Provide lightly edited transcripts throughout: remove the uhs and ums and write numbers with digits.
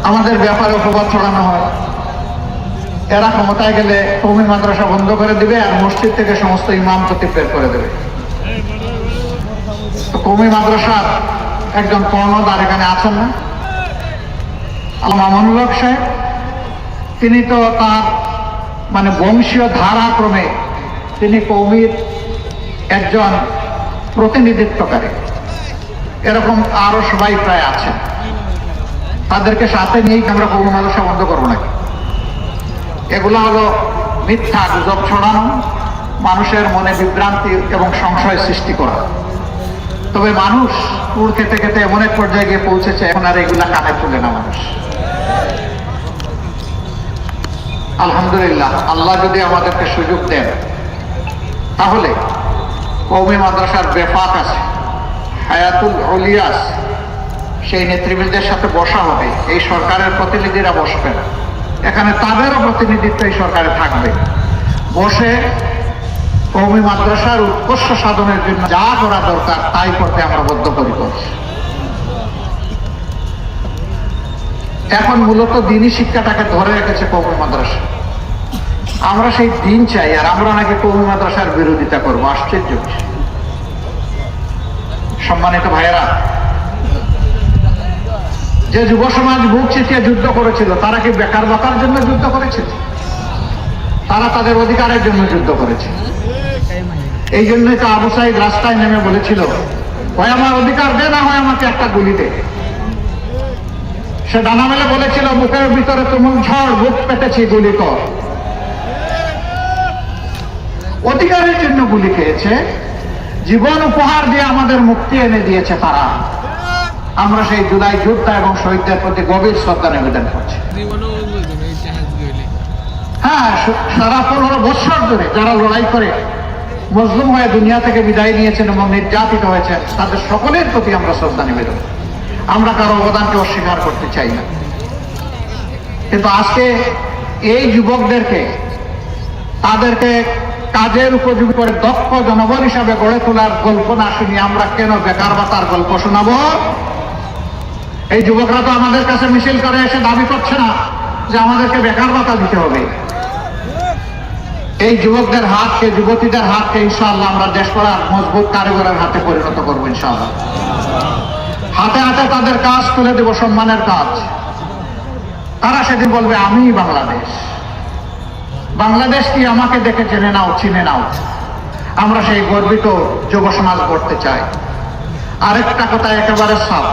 আমাদের ব্যাপারে অপবাদ ছড়ানো হয়। এরা ক্ষমতায় গেলে কওমি মাদ্রাসা বন্ধ করে দিবে আর মসজিদ থেকে সমস্ত ইমাম খতিব বের করে দেবে। তো কওমি মাদ্রাসার একজন কর্ণধার এখানে আছেন না, আল্লামা আমানুল হক সাহেব, তিনি তো তার বংশীয় ধারাক্রমে তিনি কওমির একজন প্রতিনিধিত্বকারী। এরকম আরো সবাই প্রায় আছেন, তাদেরকে সাথে নিয়েই আমরা কওমি মাদ্রাসা বন্ধ করবো নাকি? এগুলো হলো মিথ্যা গুজব ছড়ানো, মানুষের মনে বিভ্রান্তি এবং সংশয় সৃষ্টি করা। তবে মানুষ কুড় খেতে খেতে এমন এক পর্যায়ে গিয়ে পৌঁছেছে, এখন আর এগুলা কানে তুলে না মানুষ। আলহামদুলিল্লাহ, আল্লাহ যদি আমাদেরকে সুযোগ দেন তাহলে কওমি মাদ্রাসার বেফাক আছে, হায়াতুল আউলিয়াস, সেই নেতৃবৃন্দের সাথে বসা হবে। এই সরকারের প্রতিনিধিরা বসবে না, এখানে তাদেরও প্রতিনিধিত্ব এই সরকারে থাকবে। বসে কওমি মাদ্রাসার উৎকর্ষ সাধনের জন্য যা করা দরকার তাই করতে আমরা বদ্ধপরিকর। এখন মূলত দ্বীনি শিক্ষাটাকে ধরে রেখেছে কওমি মাদ্রাসা। আমরা সেই দিন চাই, আর আমরা নাকি কওমি মাদ্রাসার বিরোধিতা করবো। আশ্চর্য। সম্মানিত ভাইয়েরা, যে যুব সমাজ বুক চিতিয়ে যুদ্ধ করেছিল, তারা কি বেকার ভাতার জন্য যুদ্ধ করেছিল? তারা তাদের অধিকারের জন্য যুদ্ধ করেছে। এই জন্যই তো আবু সাইদ রাস্তায় নেমে বলেছিল, হয় আমার অধিকার দে, না হয় আমাকে একটা গুলি দে। সে ডানা মেলে বলেছিল, বুকের ভিতরে তুমুল ঝড়, বুক পেতেছি, গুলি কর। অধিকারের জন্য গুলি খেয়েছে, জীবন উপহার দিয়ে আমাদের মুক্তি এনে দিয়েছে তারা। আমরা সেই জুলাই যোদ্ধা এবং শহীদদের প্রতি গভীর শ্রদ্ধা নিবেদন করছি। হ্যাঁ, সারা 15 বছর ধরে যারা লড়াই করে মজলুম হয়ে দুনিয়া থেকে বিদায় নিয়েছেন এবং নির্যাতিত হয়েছেন, তাদের সকলের প্রতি আমরা শ্রদ্ধা নিবেদন। আমরা কারো অবদানকে অস্বীকার করতে চাই না। কিন্তু আজকে এই যুবকদেরকে, তাদেরকে কাজের উপযোগী করে দক্ষ জনগণ হিসাবে গড়ে তোলার গল্প না শুনি আমরা কেন বেকার ভাতার গল্প শোনাবো? এই যুবকরা তো আমাদের কাছে মিছিল করে এসে দাবি করছে না যে আমাদেরকে বেকার ভাতা দিতে হবে। এই যুবকদের হাতকে, যুবতীদের হাতকে ইনশাআল্লাহ আমরা দেশ করার মজবুত কারিগরের হাতে পরিণত করবো ইনশাআল্লাহ। হাতে হাতে তাদের কাজ তুলে দেব, সম্মানের কাজ। তারা সেদিন বলবে, আমি বাংলাদেশ, বাংলাদেশ কি আমাকে দেখে জেনে নাও, চিনে নাও। আমরা সেই গর্বিত যুব সমাজ করতে চাই। আরেকটা কথা একেবারে সাফ,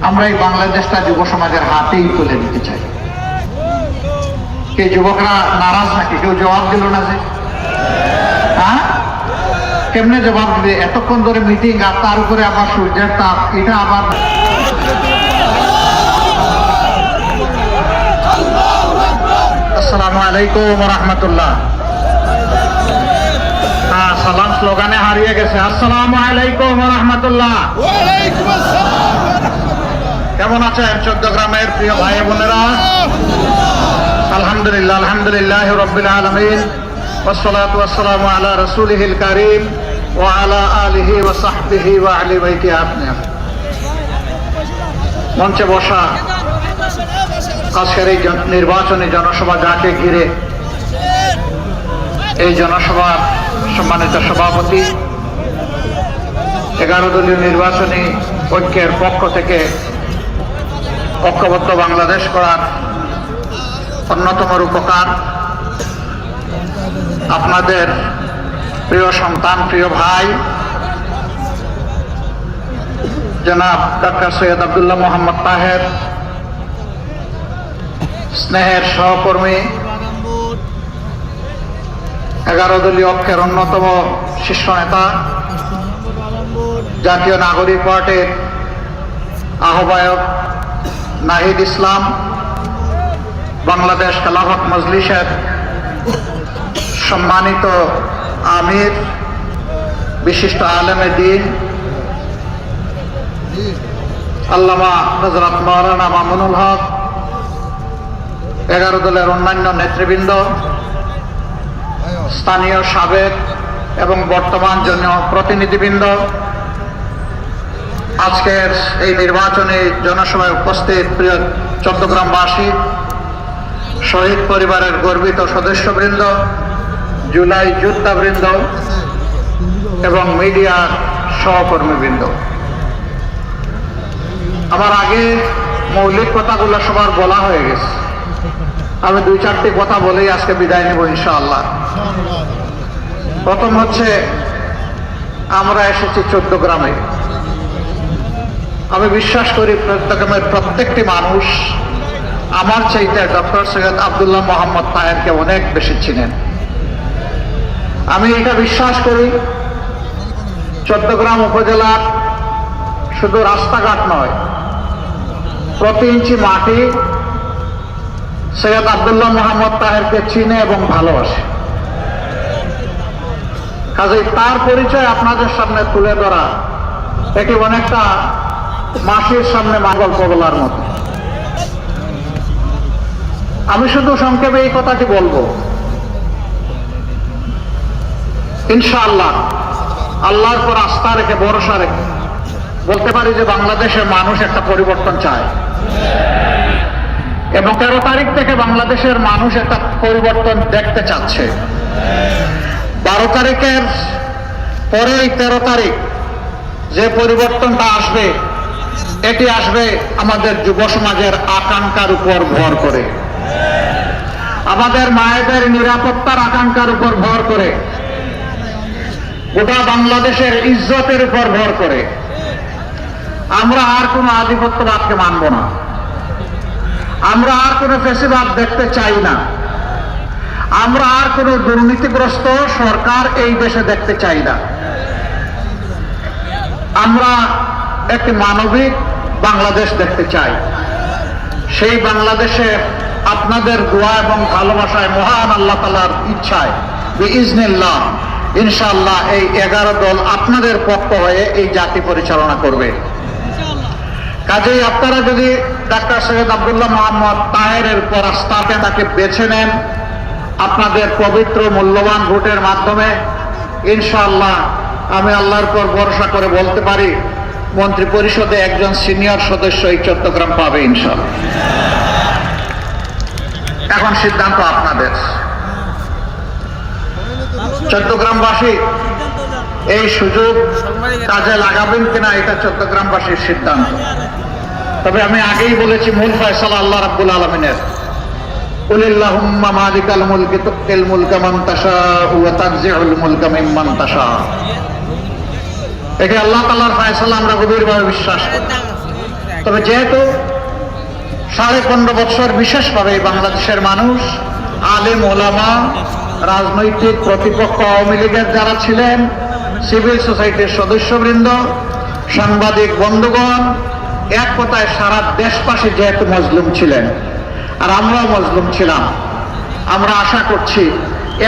আমরা এই বাংলাদেশটা যুব সমাজের হাতেই তুলে দিতে চাই। কে যুবকরা নারাজ নাকি? কেউ জবাব দিল না যে? হ্যাঁ, কেমনে জবাব দিবে? এতক্ষণ ধরে মিটিং, আর তার উপরে আবার সূর্যের তাপ, এটা আবার। আসসালামু আলাইকুম রহমতুল্লাহ। হ্যাঁ, সালাম স্লোগানে হারিয়ে গেছে। আসসালামু আলাইকুম রহমতুল্লাহ। কেমন আছেন চৌদ্দগ্রামের প্রিয় ভাই বোনেরা? আলহামদুলিল্লাহ, আলহামদুলিল্লাহ রাব্বিল আলামিন, ওয়াসসালাতু ওয়াসসালামু আলা রাসূলিহিল কারীম ওয়া আলা আলিহি ওয়া সাহবিহি ওয়া আহলি বাইতি আজমাইন। মঞ্চে বসা আজকের এই নির্বাচনী জনসভা যাকে ঘিরে, এই জনসভার সম্মানিত সভাপতি, 11 দলীয় নির্বাচনী ঐক্যের পক্ষ থেকে ঐক্যবদ্ধ বাংলাদেশ করার অন্যতম রূপকার, আপনাদের প্রিয় সন্তান, প্রিয় ভাই জনাব ডক্টর সৈয়দ আব্দুল্লাহ মোহাম্মদ তাহের, স্নেহের সহকর্মী, 11 দলীয় ঐক্যের অন্যতম শীর্ষ নেতা, জাতীয় নাগরিক পার্টির আহ্বায়ক নাহিদ ইসলাম, বাংলাদেশ খেলাফত মজলিসের সম্মানিত আমির, বিশিষ্ট আলেমে দ্বীন আল্লামা হযরত মাওলানা মামুনুল হক, 11 দলের অন্যান্য নেতৃবৃন্দ, স্থানীয় সাবেক এবং বর্তমান জনপ্রতিনিধিবৃন্দ, আজকের এই নির্বাচনী জনসভায় উপস্থিত প্রিয় চট্টগ্রামবাসী, শহীদ পরিবারের গর্বিত সদস্যবৃন্দ, জুলাই যোদ্ধাবৃন্দ এবং মিডিয়ার সহকর্মীবৃন্দ, আমার আগে মৌলিক কথাগুলো সবার বলা হয়ে গেছে। আমি 2-4টি কথা বলেই আজকে বিদায় নেব ইনশাআল্লাহ। প্রথম হচ্ছে, আমরা এসেছি চট্টগ্রামে। আমি বিশ্বাস করি চট্টগ্রামের প্রত্যেকটি মানুষ আমার চাইতে ডক্টর সৈয়দ আব্দুল্লাহ মোহাম্মদ তাহেরকে অনেক বেশি চিনেন। আমি এটা বিশ্বাস করি, চট্টগ্রাম উপজেলার শুধু রাস্তাঘাট নয়, প্রতি ইঞ্চি মাটি সৈয়দ আব্দুল্লাহ মোহাম্মদ তাহেরকে চিনে এবং ভালোবাসে। কাজেই তার পরিচয় আপনাদের সামনে তুলে ধরা এটি অনেকটা মাসির সামনে মা গল্প বলার মতো। আমি শুধু সংক্ষেপে এই কথাটি বলবো, ইনশাআল্লাহ আল্লাহর পর আস্থা রেখে ভরসা রেখে বলতে পারি যে বাংলাদেশের মানুষ একটা পরিবর্তন চায়, এবং 13 তারিখ থেকে বাংলাদেশের মানুষ একটা পরিবর্তন দেখতে চাচ্ছে। 12 তারিখের পরে 13 তারিখ যে পরিবর্তনটা আসবে, এটি আসবে আমাদের যুব সমাজের আকাঙ্ক্ষার উপর ভর করে, আমাদের মায়েদের নিরাপত্তার আকাঙ্ক্ষার উপর ভর করে, গোটা বাংলাদেশের ইজ্জতের উপর ভর করে। আমরা আর কোনো আধিপত্যবাদকে মানব না, আমরা আর কোনো ফ্যাসিবাদ দেখতে চাই না, আমরা আর কোনো দুর্নীতিগ্রস্ত সরকার এই দেশে দেখতে চাই না। আমরা একটি মানবিক বাংলাদেশ দেখতে চাই। সেই বাংলাদেশে আপনাদের দোয়া এবং ভালোবাসায়, মহান আল্লাহ তাআলার ইচ্ছায় বিইজনিল্লাহ ইনশাআল্লাহ এই 11 দল আপনাদের পক্ষ হয়ে এই জাতি পরিচালনা করবে। কাজেই আপনারা যদি ডাক্তার সৈয়দ আব্দুল্লাহ মোহাম্মদ তাহেরের পর আস্থাকে তাকে বেছে নেন আপনাদের পবিত্র মূল্যবান ভোটের মাধ্যমে, ইনশাআল্লাহ আমি আল্লাহর পর ভরসা করে বলতে পারি মন্ত্রী পরিষদে একজন সিনিয়র সদস্য এই চট্টগ্রাম পাবে ইনশাআল্লাহ। এখন সিদ্ধান্ত আপনাদের। চট্টগ্রামবাসী এই সুযোগ কাজে লাগাবেন কিনা এটা চট্টগ্রামবাসীর সিদ্ধান্ত। তবে আমি আগেই বলেছি, মূল ফয়সালা আল্লাহ রাব্বুল আলামিনের। কুলিল্লাহুম্মা মালিকাল মুলকি তুতিল মুলকা মান তাশাউ ওয়া তানজিউল মুলকা মিম্মান তাশাউ। এটা আল্লাহ তাআলার ফয়সালা, আমরা গভীরভাবে বিশ্বাস করি। তবে যেহেতু 15.5 বছর বিশেষভাবে বাংলাদেশের মানুষ, আলেম ওলামা, রাজনৈতিক প্রতিপক্ষ আওয়ামী লীগের যারা ছিলেন, সিভিল সোসাইটির সদস্যবৃন্দ, সাংবাদিক বন্ধুগণ, এক কথায় সারা দেশবাসী যেহেতু মজলুম ছিলেন, আর আমরাও মজলুম ছিলাম, আমরা আশা করছি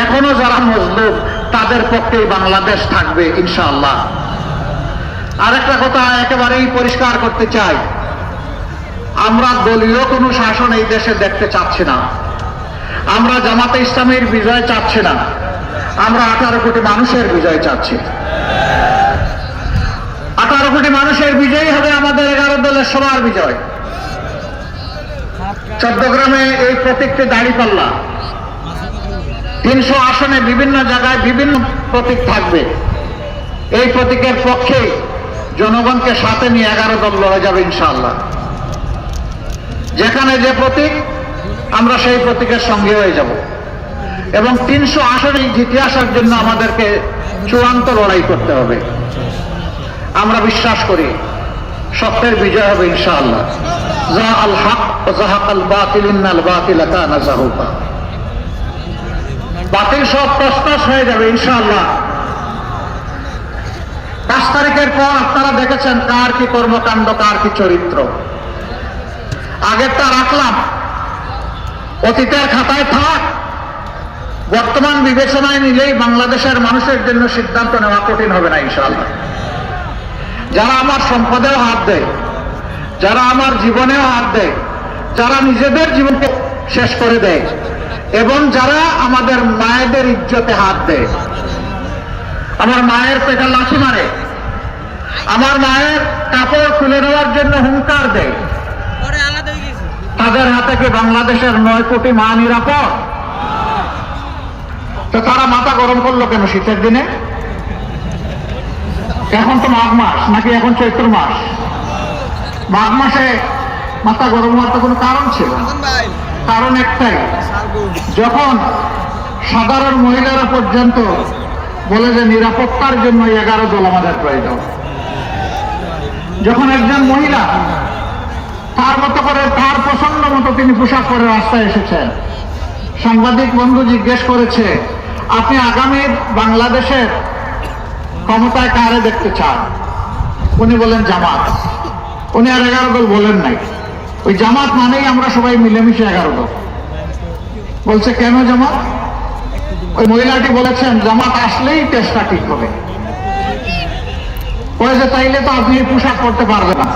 এখনো যারা মজলুম তাদের পক্ষেই বাংলাদেশ থাকবে ইনশাআল্লাহ। আরেকটা কথা একেবারেই পরিষ্কার করতে চাই, আমরা দলীয় কোনো শাসন এই দেশে দেখতে চাচ্ছি না। আমরা জামাতে ইসলামের বিজয় চাচ্ছি না, আমরা 18 কোটি মানুষের বিজয় চাচ্ছি। 18 কোটি মানুষের বিজয় হবে আমাদের 11 দলের সবার বিজয়। চট্টগ্রামে এই প্রতীকটি দাঁড়িপাল্লা, 300 আসনে বিভিন্ন জায়গায় বিভিন্ন প্রতীক থাকবে। এই প্রতীকের পক্ষে জনগণকে সাথে নিয়ে 11 দল লড়ে যাবে ইনশাআল্লাহ। যেখানে যে প্রতীক, আমরা সেই প্রতীকের সঙ্গে হয়ে যাব, এবং 300 আসনে জিতে আসার জন্য আমাদেরকে চূড়ান্ত লড়াই করতে হবে। আমরা বিশ্বাস করি সত্যের বিজয় হবে ইনশাআল্লাহ। যা আল হক ওয়া যাহাকাল বাতিল ইন্নাল বাতিলা কানা যাহুকা। বাতিল সব তছনছ হয়ে যাবে ইনশাআল্লাহ। 5 তারিখের পর আপনারা দেখেছেন কার কি কর্মকাণ্ড, কার কি চরিত্র। আগেরটা রাখলাম, অতীতের খাতায় থাক, বর্তমান বিবেচনায় নিলেই বাংলাদেশের মানুষের জন্য সিদ্ধান্ত নেওয়া কঠিন হবে না ইনশাআল্লাহ। যারা আমার সম্পদেও হাত দেয়, যারা আমার জীবনেও হাত দেয়, যারা নিজেদের জীবনকে শেষ করে দেয়, এবং যারা আমাদের মায়েদের ইজ্জতে হাত দেয়, আমার মায়ের পেটে লাথি মারে, আমার মায়ের কাপড় খুলে নেওয়ার জন্য হুঙ্কার দেয়, তাদের হাতে কি বাংলাদেশের 9 কোটি মা নিরাপদ? তো তারা মাথা গরম করলো কেন শীতের দিনে? এখন তো মাঘ মাস নাকি এখন চৈত্র মাস? মাঘ মাসে মাথা গরম হওয়ার তো কোনো কারণ ছিল না। কারণ একটাই, যখন সাধারণ মহিলারা পর্যন্ত বলে যে নিরাপত্তার জন্য 11 দল আমাদের প্রয়োজন, যখন একজন মহিলা তার মতো করে তার পছন্দ মতো তিনি পোশাক পরে রাস্তায় এসেছেন, সাংবাদিক বন্ধু জিজ্ঞেস করেছে আপনি আগামী বাংলাদেশের ক্ষমতায় কারে দেখতে চান? উনি বলেন জামাত। উনি আর 11 দল বলেন নাই, ওই জামাত মানেই আমরা সবাই মিলেমিশে 11 দল। বলছে কেন জামাত? ওই মহিলাটি বলেছেন জামাত আসলেই দেশটা ঠিক হবে। বলেছে তাইলে তো আপনি পোশাক পরতে পারবেন না।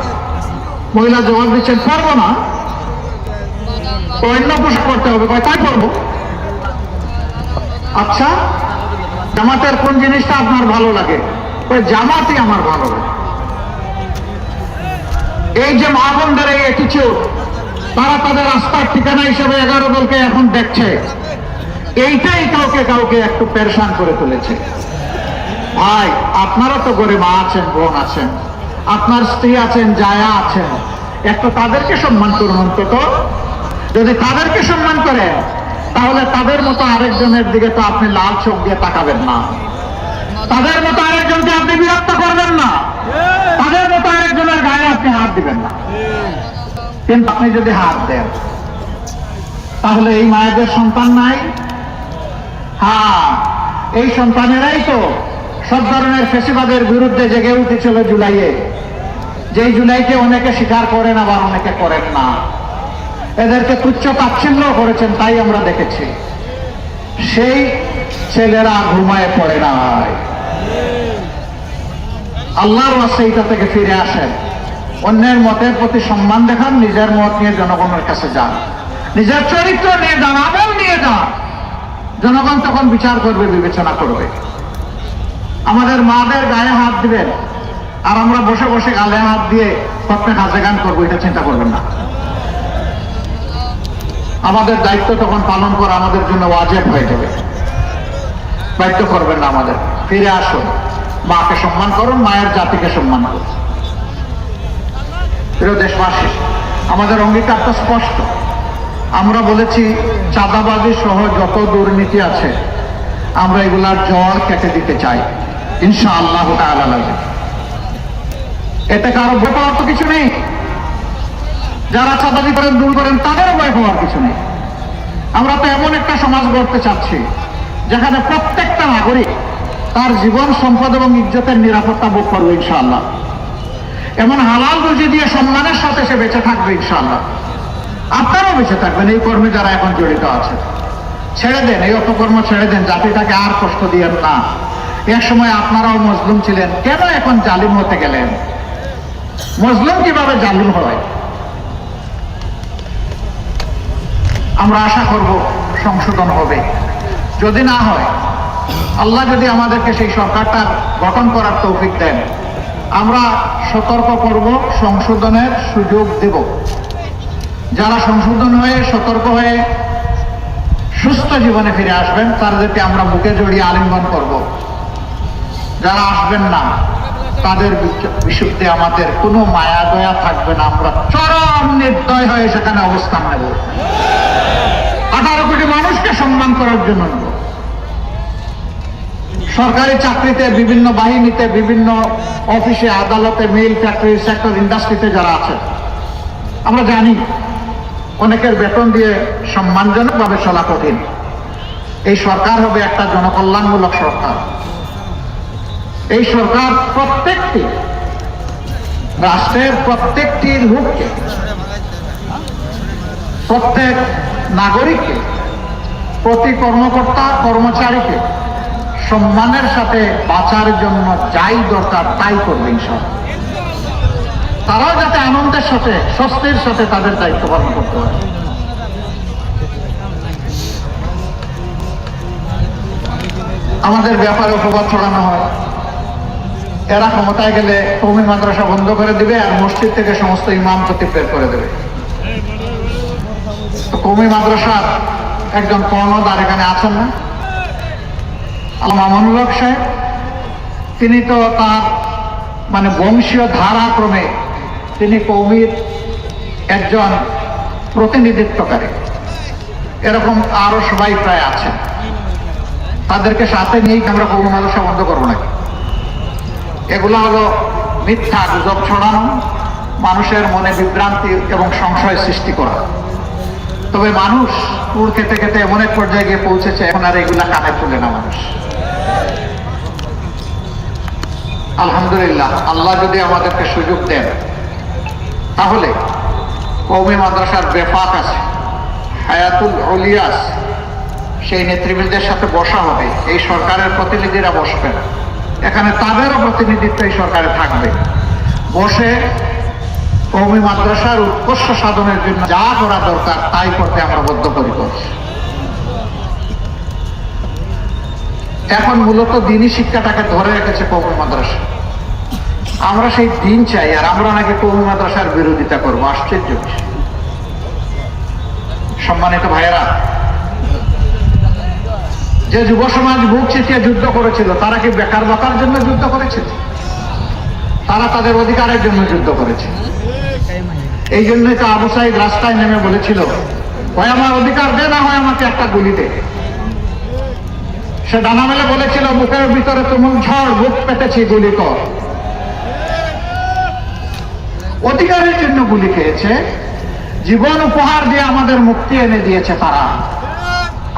মহিলা জবাব দিচ্ছেন পারবো না, অন্য পোশাক পরতে হবে। তাই করবো। আচ্ছা, জামাতের কোন জিনিসটা আপনার ভালো লাগে? ওই জামাতই আমার ভালো লাগে। এই যে মা বোনদের এই অ্যাটিটিউড, তারা তাদের রাস্তার ঠিকানা হিসেবে 11 দলকে এখন দেখছে, এইটাই কাউকে কাউকে একটু পেরেশান করে তুলেছে। ভাই, আপনারা তো ঘরে মা আছেন, বোন আছেন, আপনার স্ত্রী আছেন, জায়া আছেন, একটু তাদেরকে সম্মান করুন অন্তত। যদি তাদেরকে সম্মান করেন তাহলে তাদের মতো আরেকজনের দিকে তো আপনি লাল চোখ দিয়ে তাকাবেন না, তাদের মতো আরেকজনকে আপনি বিরক্ত করবেন না, তাদের মতো আরেকজনের গায়ে আপনি হাত দিবেন না। কিন্তু আপনি যদি হাত দেন তাহলে এই মায়েদের সন্তান নাই? হ্যাঁ, এই সন্তানেরাই তো সব ধরনের ফেসিবাদের বিরুদ্ধে জেগে উঠেছিল জুলাইয়ে, যেই জুলাইকে অনেকে স্বীকার করেন আবার অনেকে করেন না। এদেরকে তুচ্ছ তাচ্ছিল্য করেছেন, তাই আমরা দেখেছি। সেই ছেলেরা ঘুমায় পড়ে নাই। আল্লাহর ওয়াস্তে এইটা থেকে ফিরে আসেন, অন্যের মতের প্রতি সম্মান দেখান, নিজের মত নিয়ে জনগণের কাছে যান, নিজের চরিত্র নিয়ে যান, আমল নিয়ে যান। জনগণ তখন বিচার করবে, বিবেচনা করবে। আমাদের মাদের গায়ে হাত দিবেন আর আমরা বসে বসে গালে হাত দিয়ে প্রত্যেক হাজে গান করবো, এটা চিন্তা করবেন না। আমাদের দায়িত্ব তখন পালন করা আমাদের জন্য ওয়াজিব হয়ে যাবে। দায়িত্ব করবেন না আমাদের। ফিরে আসুন, মাকে সম্মান করুন, মায়ের জাতিকে সম্মান করুন। প্রিয় দেশবাসী, আমাদের অঙ্গীকার তো স্পষ্ট। আমরা বলেছি চাঁদাবাজি সহ যত দুর্নীতি আছে আমরা এগুলার জড় কেটে দিতে চাই ইনশাআল্লাহ তাআলা। লাগে এতে কারো ভয় পাওয়ার তো কিছু নেই। যারা চাঁদাবাজি করেন, দূর করেন, তাদেরও ভয় পাওয়ার কিছু নেই। আমরা তো এমন একটা সমাজ গড়তে চাচ্ছি যেখানে প্রত্যেকটা নাগরিক তার জীবন, সম্পদ এবং ইজ্জতের নিরাপত্তা ভোগ করবে ইনশাআল্লাহ। এমন হালাল রুজি দিয়ে সম্মানের সাথে সে বেঁচে থাকবে ইনশাআল্লাহ। আপনারাও বেঁচে থাকবেন এই কর্মে যারা এখন জড়িত আছে। ছেড়ে দেন এই অপকর্ম, ছেড়ে দেন, জাতিটাকে আর কষ্ট দিয়েন না। এক সময় আপনারাও মজলুম ছিলেন, কেন এখন জালিম হতে গেলেন? মজলুম কিভাবে জালিম হয়? আমরা আশা করব সংশোধন হবে। যদি না হয়, আল্লাহ যদি আমাদেরকে সেই সরকারটা গঠন করার তৌফিক দেন, আমরা সতর্ক করব, সংশোধনের সুযোগ দেব। যারা সংশোধন হয়ে, সতর্ক হয়ে সুস্থ জীবনে ফিরে আসবেন তাদেরকে আমরা বুকে জড়িয়ে আলিঙ্গন করব। যারা আসবেন না তাদের বিশুদ্ধে আমাদের কোনো মায়া দয়া থাকবে না। আমরা চরম নির্দয় হয়ে সেখানে অবস্থান নেব। 18 কোটি মানুষকে সম্মান করার জন্য নেব। সরকারি চাকরিতে, বিভিন্ন বাহিনীতে, বিভিন্ন অফিসে, আদালতে, মিল, ফ্যাক্টরি, সেক্টর, ইন্ডাস্ট্রিতে যারা আছে, আমরা জানি অনেকের বেতন দিয়ে সম্মানজনকভাবে চলা কঠিন। এই সরকার হবে একটা জনকল্যাণমূলক সরকার। এই সরকার প্রত্যেকটি রাষ্ট্রের প্রত্যেকটি লোককে, প্রত্যেক নাগরিককে, প্রতি কর্মকর্তা কর্মচারীকে সম্মানের সাথে বাঁচার জন্য যাই দরকার তাই করবে ইনশাআল্লাহ। তারাও যাতে আনন্দের সাথে, স্বস্তির সাথে তাদের দায়িত্ব পালন করতে পারে। আমাদের ব্যাপারে অপবাদ ছড়ানো হয়, এরা ক্ষমতায় গেলে কওমি মাদ্রাসা বন্ধ করে দিবে আর মসজিদ থেকে সমস্ত ইমাম খতিব বের করে দেবে। কওমি মাদ্রাসার একজন কর্ণধার এখানে আছেন না, মামুনুল হক সাহেব, তিনি তো তার মানে বংশীয় ধারাক্রমে তিনি কওমির একজন প্রতিনিধিত্বকারী। এরকম আরো সবাই প্রায় আছেন, তাদেরকে সাথে নিয়েই আমরা কওমি মাদ্রাসা বন্ধ করবো নাকি? এগুলো হলো মিথ্যা গুজব ছড়ানো, মানুষের মনে বিভ্রান্তি এবং সংশয় সৃষ্টি করা। তবে মানুষ কুড় খেতে খেতে এমন এক পর্যায়ে গিয়ে পৌঁছেছে, এখন আর এগুলা কানে তুলে না মানুষ। আলহামদুলিল্লাহ, আল্লাহ যদি আমাদেরকে সুযোগ দেন তাহলে কওমি মাদ্রাসার বেফাক আছে, হায়াতুল উলিয়াস, সেই নেতৃবৃন্দের সাথে বসা হবে। এই সরকারের প্রতিনিধিরা বসবে না, এখানে তাদেরও প্রতিনিধিত্ব এই সরকারে থাকবে। বসে কওমি মাদ্রাসার উৎকর্ষ সাধনের জন্য যা করা দরকার তাই করতে আমরা বদ্ধপরিকর। এখন মূলত দিনী শিক্ষাটাকে ধরে রেখেছে কওমি মাদ্রাসা। আমরা সেই দিন চাই, আর আমরা নাকি কওমি মাদ্রাসার বিরোধিতা করবো। আশ্চর্য বিষয়। সম্মানিত ভাইয়েরা, যে যুব সমাজ বুক চিতিয়ে যুদ্ধ করেছিল, তারা কি বেকার ভাতার জন্য যুদ্ধ করেছিল? তারা তাদের অধিকারের জন্য যুদ্ধ করেছে। এই জন্যই তো আবু সাইদ রাস্তায় নেমে বলেছিল, হয় আমার অধিকার দে, না হয় আমাকে একটা গুলি দে। সে ডানা মেলে বলেছিল, বুকের ভিতরে তুমুল ঝড়, বুক পেতেছি, গুলি কর। অধিকারের জন্য গুলি খেয়েছে, জীবন উপহার দিয়ে আমাদের মুক্তি এনে দিয়েছে তারা।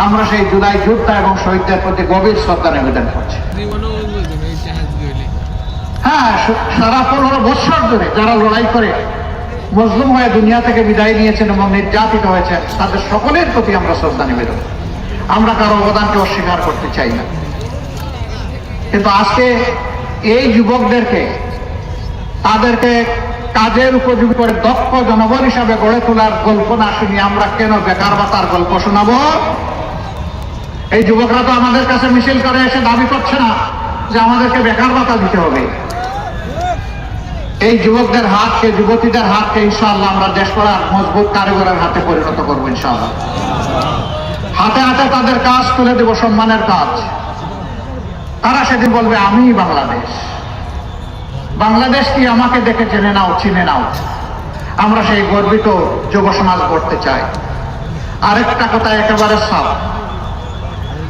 আমরা সেই জুলাই যোদ্ধা এবং শহীদদের প্রতি গভীর শ্রদ্ধা নিবেদন করছি। হ্যাঁ, সারা 15 বছর ধরে যারা লড়াই করে মজলুম হয়ে দুনিয়া থেকে বিদায় নিয়েছেন এবং নির্যাতিত হয়েছেন, তাদের সকলের প্রতি আমরা শ্রদ্ধা নিবেদন। আমরা কারো অবদানকে অস্বীকার করতে চাই না। কিন্তু আজকে এই যুবকদেরকে, তাদেরকে কাজের উপযোগী করে দক্ষ জনবল হিসাবে গড়ে তোলার গল্প না শুনি আমরা কেন বেকার ভাতার গল্প শোনাবো? এই যুবকরা তো আমাদের কাছে মিছিল করে এসে দাবি করছে না যে আমাদেরকে বেকার ভাতা দিতে হবে। এই যুবকদের হাতকে, যুবতীদের হাতকে ইনশাআল্লাহ আমরা দেশ গড়ার মজবুত কারিগরের হাতে পরিণত করবো ইনশাআল্লাহ। হাতে হাতে তাদের কাজ তুলে দেব, সম্মানের কাজ। তারা সেদিন বলবে, আমি বাংলাদেশ, বাংলাদেশ কি আমাকে দেখে জেনে নাও, চিনে নাও। আমরা সেই গর্বিত যুব সমাজ করতে চাই। আরেকটা কথা একেবারে সাফ,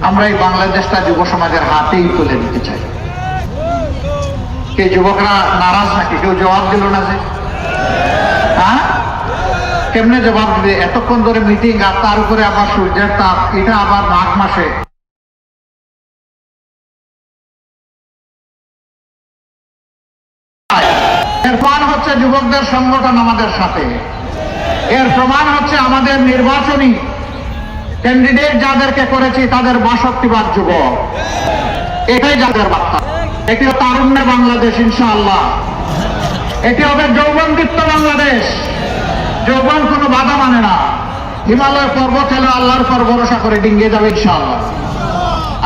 আমরা এই বাংলাদেশটা যুব সমাজের হাতেই তুলে দিতে চাই। কে যুবকরা নারাজ নাকি? কেউ জবাব দিল না যে? হ্যাঁ, কেমনে জবাব দিবে? এতক্ষণ ধরে মিটিং, আর তার উপরে আবার সূর্যের তাপ, এটা আবার মাঘ মাসে। এর প্রমাণ হচ্ছে যুবকদের সংগঠন আমাদের সাথে। এর প্রমাণ হচ্ছে আমাদের নির্বাচনী ক্যান্ডিডেট যাদেরকে করেছি তাদের 62 যুবক। এটাই যাদের বার্তা। এটি তারুণ্যের বাংলাদেশ ইনশাআল্লাহ। এটি হবে যৌবনদীপ্ত বাংলাদেশ। যৌবন কোনো বাধা মানে না। হিমালয় পর্বত হলে আল্লাহর উপর ভরসা করে ডিঙ্গে যাবে ইনশাআল্লাহ।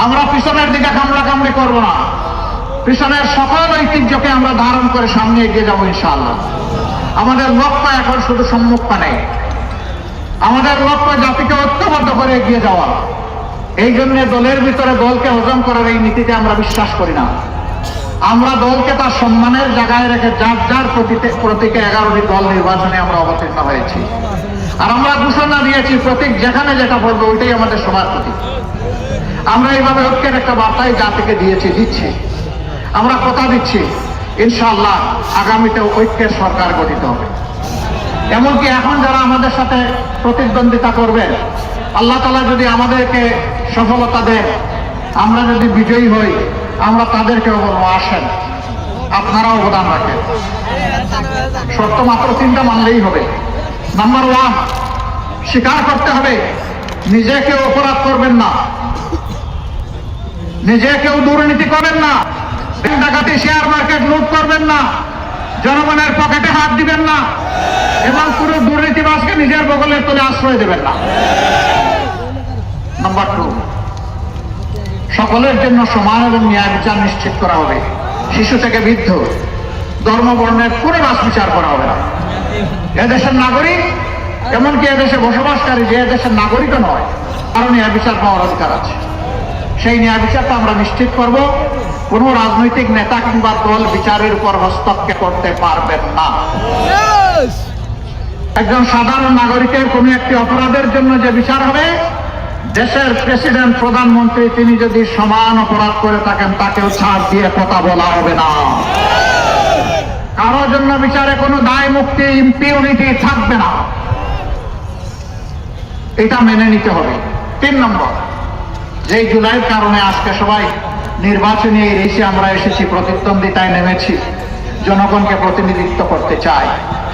আমরা পিছনের দিকে কামড়াকামড়ি করব না। পিছনের সকল ঐতিহ্যকে আমরা ধারণ করে সামনে এগিয়ে যাবো ইনশাআল্লাহ। আমাদের লক্ষ্য এখন শুধু সম্মুখপানে, আমাদের লক্ষ্য জাতিকে ঐক্যবদ্ধ করে এগিয়ে যাওয়া। এই জন্য দলের ভিতরে দলকে হজম করার এই নীতিতে আমরা বিশ্বাস করি না। আমরা দলকে তার সম্মানের জায়গায় রেখে যার যার প্রতীকে 11টি দল নির্বাচনে আমরা অবতীর্ণ হয়েছি। আর আমরা ঘোষণা দিয়েছি, প্রতীক যেখানে যেটা পড়বে ওইটাই আমাদের সবার প্রতীক। আমরা এইভাবে ঐক্যের একটা বার্তাই জাতিকে দিচ্ছি। আমরা কথা দিচ্ছি ইনশাআল্লাহ আগামীতে ঐক্যের সরকার গঠিত হবে। এমনকি এখন যারা আমাদের সাথে প্রতিদ্বন্দ্বিতা করবেন, আল্লাহ তাআলা যদি আমাদেরকে সফলতা দেন, আমরা যদি বিজয়ী হই, আমরা তাদেরকেও বলবো, আসেন আপনারা অবদান রাখেন। শর্ত মাত্র 3টা মানলেই হবে। নাম্বার 1, স্বীকার করতে হবে নিজে কেউ অপরাধ করবেন না, নিজে কেউ দুর্নীতি করবেন না, ডাকাতি, শেয়ার মার্কেট লুট করবেন না, জনগণের পকেটে হাত দিবেন না, এবং পুরো দুর্নীতিবাজকে নিজের বগলের তলে আশ্রয় দেবেন না। নাম্বার 2, সকলের জন্য সমান এবং ন্যায় বিচার নিশ্চিত করা হবে। শিশু থেকে বৃদ্ধ, ধর্ম বর্ণের কোনো বাছ বিচার করা হবে না। এদেশের নাগরিক, এমনকি এদেশে বসবাসকারী যে এদেশের নাগরিকও নয়, কারণ ন্যায় বিচার পাওয়ার অধিকার আছে। সেই ন্যায় বিচারটা আমরা নিশ্চিত করব। কোন রাজনৈতিক নেতা কিংবা দল বিচারের উপর হস্তক্ষেপ করতে পারবেন না। একজন সাধারণ নাগরিকের কোন একটি অপরাধের জন্য যে বিচার হবে, দেশের প্রেসিডেন্ট, প্রধানমন্ত্রী তিনি যদি সমান অপরাধ করে থাকেন তাকেও ছাড় দিয়ে কথা বলা হবে না। কারোর জন্য বিচারে কোনো দায় মুক্তি, ইম্পিউনিটি থাকবে না। এটা মেনে নিতে হবে। 3 নম্বর, যে জুলাইয়ের কারণে আজকে সবাই নির্বাচনী এই রেসে আমরা এসেছি, প্রতিদ্বন্দ্বিতায় নেমেছি, জনগণকে প্রতিনিধিত্ব করতে চাই,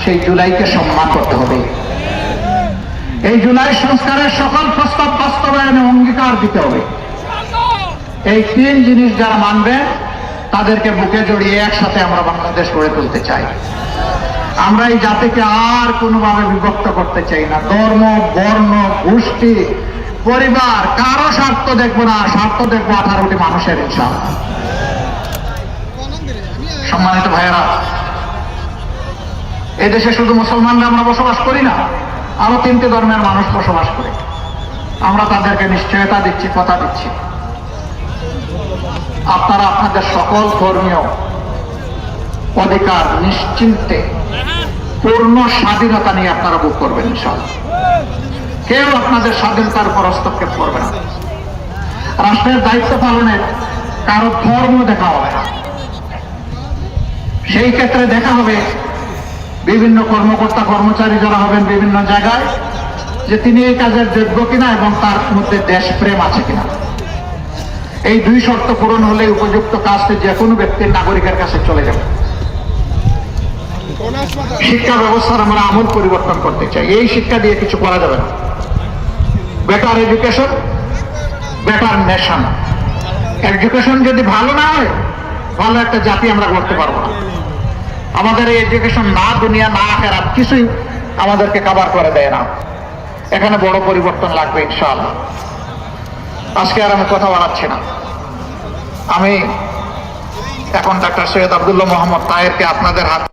সেই জুলাইকে সম্মান করতে হবে। এই জুলাই সংস্কারের সকল প্রস্তাব বাস্তবায়নে অঙ্গীকার দিতে হবে। এই 3 জিনিস যারা মানবে তাদেরকে বুকে জড়িয়ে একসাথে আমরা বাংলাদেশ গড়ে তুলতে চাই। আমরা এই জাতিকে আর কোনোভাবে বিভক্ত করতে চাই না। ধর্ম, বর্ণ, গোষ্ঠী, পরিবার, কারো স্বার্থ দেখবো না, স্বার্থ দেখবো 18টি মানুষের। ইনশাআল্লাহ। সম্মানিত ভাইয়েরা, এদেশে শুধু মুসলমানরা আমরা বসবাস করি না, আরো 3টি ধর্মের মানুষ বসবাস করে। আমরা তাদেরকে নিশ্চয়তা দিচ্ছি, কথা দিচ্ছি, আপনারা আপনাদের সকল ধর্মীয় অধিকার নিশ্চিন্তে পূর্ণ স্বাধীনতা নিয়ে আপনারা ভোগ করবেন। ইনশাআল্লাহ কেউ আপনাদের স্বাধীনতার উপর হস্তক্ষেপ করবে না। রাষ্ট্রের দায়িত্ব পালনের কারো ধর্ম দেখা হবে না। সেই ক্ষেত্রে দেখা হবে বিভিন্ন কর্মকর্তা কর্মচারী যারা হবেন বিভিন্ন জায়গায়, যে তিনি এই কাজের যোগ্য কিনা এবং তার মধ্যে দেশপ্রেম আছে কিনা। এই 2 শর্ত পূরণ হলে উপযুক্ত কাজটি যে কোনো ব্যক্তির, নাগরিকের কাছে চলে যাবে। শিক্ষা ব্যবস্থার আমরা আমূল পরিবর্তন করতে চাই। এই শিক্ষা দিয়ে কিছু করা যাবে না। Better education, better nation. Education যদি ভালো না হয়, ভালো একটা জাতি আমরা গড়তে পারবো না। আমাদের এই এডুকেশন না দুনিয়া না আখিরাত কিছুই আমাদেরকে কভার করে দেয় না। এখানে বড় পরিবর্তন লাগবে ইনশাআল্লাহ। আজকে আর আমি কথা বাড়াচ্ছি না। আমি এখন ডাক্তার সৈয়দ আব্দুল্লাহ মোহাম্মদ তাহেরকে আপনাদের হাতে